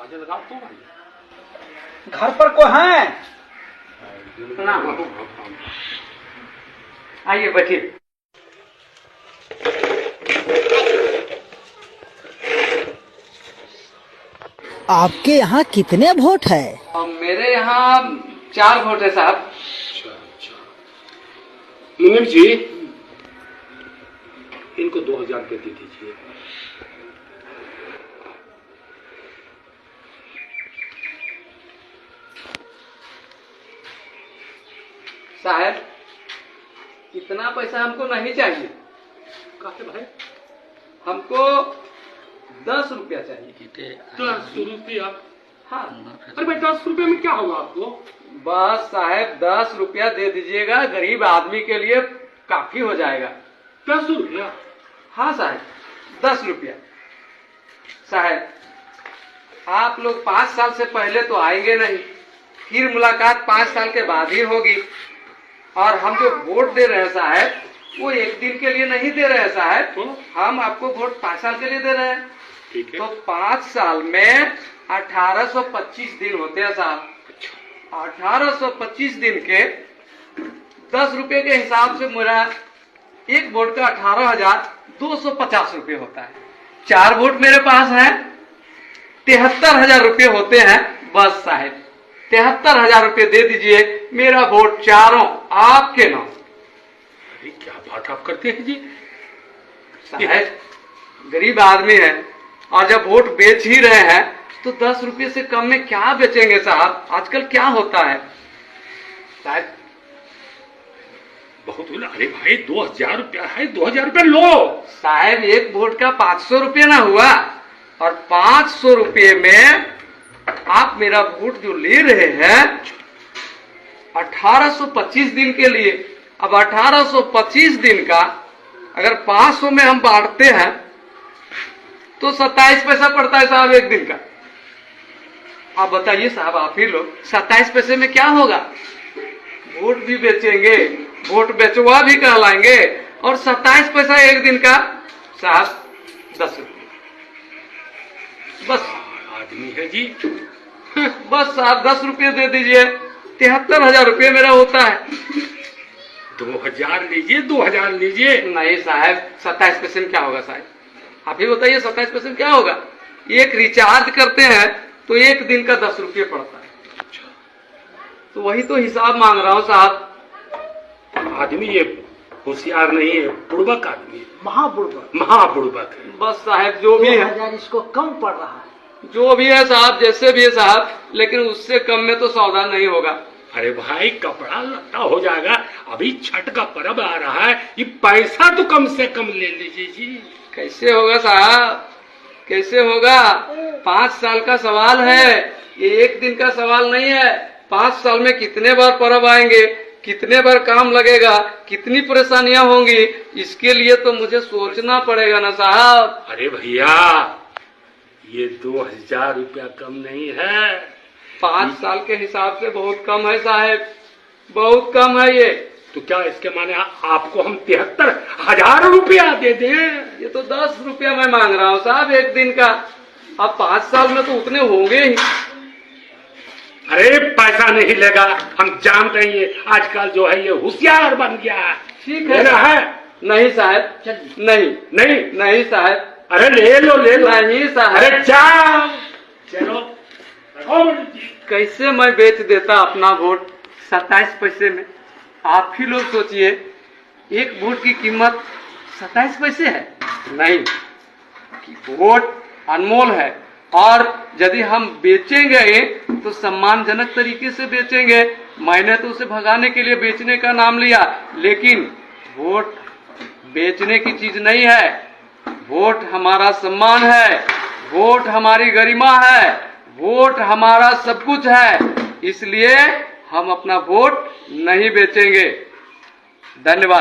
आवाज लगा तो भाई घर पर को है? आइए बैठिए। आपके यहाँ कितने वोट है? मेरे यहाँ 4 वोट है साहब। अच्छा। मुनीम जी, इनको 2000 रुपये दे दीजिए। साहब, इतना पैसा हमको नहीं चाहिए। काहे भाई? हमको 10 रुपया चाहिए। 10 रुपया? हाँ। अरे भाई 10 रुपये में क्या होगा आपको? बस साहब 10 रुपया दे दीजिएगा, गरीब आदमी के लिए काफी हो जाएगा। 10 रुपया? हाँ साहब, 10 रुपया। साहब, आप लोग 5 साल से पहले तो आएंगे नहीं, फिर मुलाकात 5 साल के बाद ही होगी। और हम जो वोट दे रहे हैं साहब, वो 1 दिन के लिए नहीं दे रहे हैं साहब, हम आपको वोट 5 साल के लिए दे रहे हैं। ठीक है। तो 5 साल में 1825 दिन होते हैं साहब। 1825 दिन के 10 रुपए के हिसाब से मेरा एक वोट का 18,250 रुपये होता है। 4 वोट मेरे पास है, 73,000 रुपये होते हैं। बस साहब 73,000 रुपये दे दीजिए, मेरा वोट चारों आपके नाम। अरे क्या बात आप करते हैं जी? साहब गरीब आदमी है, और जब वोट बेच ही रहे हैं तो 10 रुपये से कम में क्या बेचेंगे साहब? आजकल क्या होता है साहब? बहुत बोला। अरे भाई 2000 रुपया है, 2000 रुपया लो। साहब एक वोट का 500 रुपये ना हुआ, और 500 रुपये में आप मेरा वोट जो ले रहे हैं 1825 दिन के लिए। अब 1825 दिन का अगर 500 में हम बांटते हैं तो 27 पैसा पड़ता है साहब एक दिन का। आप बताइए साहब, आप ही लोग, 27 पैसे में क्या होगा? वोट भी बेचेंगे, वोट बेचवा भी कहलाएंगे, और 27 पैसा एक दिन का साहब 10 रुपये। बस आदमी है जी। बस साहब 10 रुपये दे दीजिए, 73,000 रुपये मेरा होता है। 2000 लीजिए, 2000 लीजिए। नहीं साहब, 27 पैसे में क्या होगा साहब? आप ही बताइए 27 पैसे में क्या होगा? एक रिचार्ज करते हैं तो एक दिन का 10 रुपये पड़ता है। तो वही तो हिसाब मांग रहा हूँ साहब। आदमी ये होशियार नहीं है, बुड़बक आदमी है, महाबुड़बक। महाबुड़बक है। बस साहब जो भी है, 2000 इसको कम पड़ रहा है। जो भी है साहब, जैसे भी है साहब, लेकिन उससे कम में तो सौदा नहीं होगा। अरे भाई कपड़ा लत्ता हो जाएगा, अभी छठ का पर्व आ रहा है, ये पैसा तो कम से कम ले लीजिए जी। कैसे होगा साहब, कैसे होगा? 5 साल का सवाल है, ये एक दिन का सवाल नहीं है। 5 साल में कितने बार पर्व आएंगे, कितने बार काम लगेगा, कितनी परेशानियां होंगी, इसके लिए तो मुझे सोचना पड़ेगा ना साहब। अरे भैया ये 2000 रुपया कम नहीं है। 5 साल के हिसाब से बहुत कम है साहब, बहुत कम है ये। तो क्या इसके माने आपको हम 73,000 रुपया दे दें? ये तो 10 रुपया मैं मांग रहा हूँ साहब एक दिन का। अब 5 साल में तो उतने होंगे ही। अरे पैसा नहीं लेगा, हम जानते हैं ये आजकल जो है ये होशियार बन गया है। ठीक है लेना है? नहीं साहब, नहीं नहीं नहीं साहब, अरे ले लो ले लो। नहीं साहब। अरे जाओ चलो। कैसे मैं बेच देता अपना वोट 27 पैसे में? आप ही लोग सोचिए, एक वोट की कीमत 27 पैसे है। नहीं, वोट अनमोल है, और यदि हम बेचेंगे तो सम्मानजनक तरीके से बेचेंगे। मैंने तो उसे भगाने के लिए बेचने का नाम लिया, लेकिन वोट बेचने की चीज नहीं है। वोट हमारा सम्मान है, वोट हमारी गरिमा है, वोट हमारा सब कुछ है। इसलिए हम अपना वोट नहीं बेचेंगे। धन्यवाद।